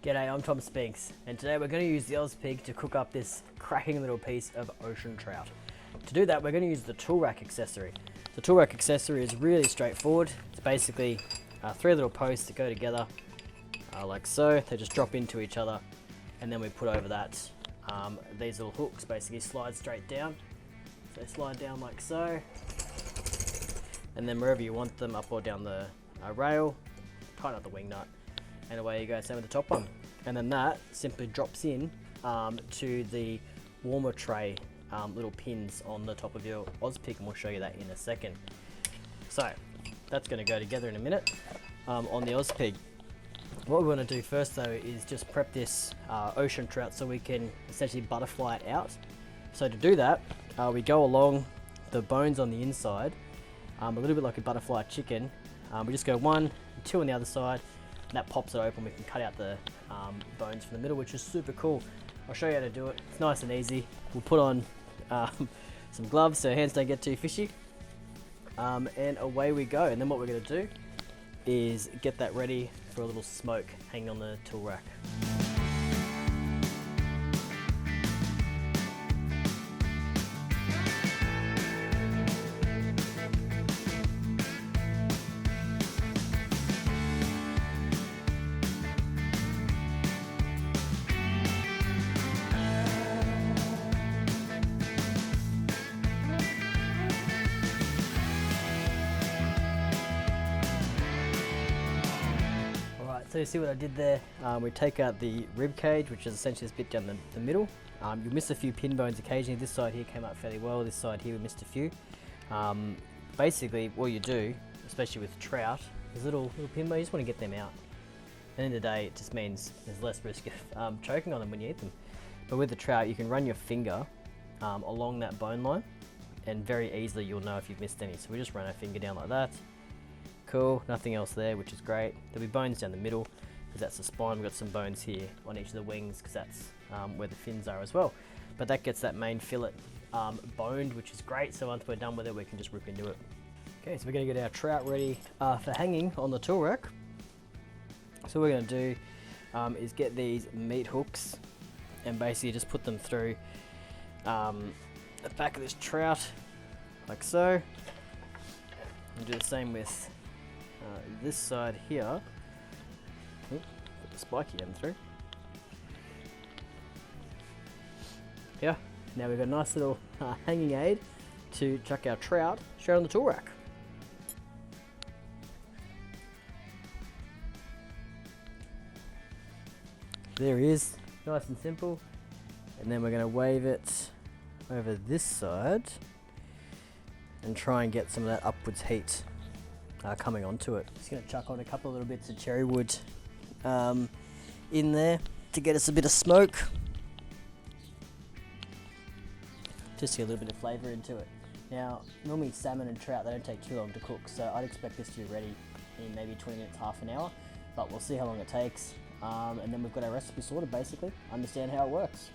G'day, I'm Tom Spinks, and today we're going to use the Ozpig to cook up this cracking little piece of ocean trout. To do that, we're going to use the tool rack accessory. The tool rack accessory is really straightforward. It's basically 3 little posts that go together like so. They just drop into each other, and then we put over that these little hooks basically slide straight down. So they slide down like so, and then wherever you want them, up or down the rail, tighten up the wing nut, and away you go, same with the top one. And then that simply drops in to the warmer tray little pins on the top of your Ozpig, and we'll show you that in a second. So that's going to go together in a minute on the Ozpig. What we want to do first though is just prep this ocean trout so we can essentially butterfly it out. So to do that, we go along the bones on the inside, a little bit like a butterfly chicken. We just go 1 and 2 on the other side, and that pops it open. We can cut out the bones from the middle, which is super cool. I'll show you how to do it. It's nice and easy. We'll put on some gloves so hands don't get too fishy, and away we go. And then what we're going to do is get that ready for a little smoke hanging on the tool rack. So you see what I did there? We take out the rib cage, which is essentially this bit down the middle. You'll miss a few pin bones occasionally. This side here came out fairly well. This side here we missed a few. Basically what you do, especially with trout, is little pin bones, you just want to get them out. At the end of the day, it just means there's less risk of choking on them when you eat them. But with the trout, you can run your finger along that bone line, and very easily you'll know if you've missed any. So we just run our finger down like that. Cool, nothing else there, which is great. There'll be bones down the middle because that's the spine. We've got some bones here on each of the wings because that's where the fins are as well. But that gets that main fillet boned, which is great. So once we're done with it, we can just rip into it. Okay, so we're going to get our trout ready for hanging on the tool rack. So what we're going to do is get these meat hooks and basically just put them through the back of this trout like so. And do the same with this side here. Put the spiky end through. Yeah, now we've got a nice little hanging aid to chuck our trout straight on the tool rack. There he is, nice and simple. And then we're going to wave it over this side and try and get some of that upwards heat coming onto it. Just going to chuck on a couple of little bits of cherry wood in there to get us a bit of smoke. Just to get a little bit of flavour into it. Now, normally salmon and trout, they don't take too long to cook, so I'd expect this to be ready in maybe 20 minutes, half an hour, but we'll see how long it takes. And then we've got our recipe sorted basically, understand how it works.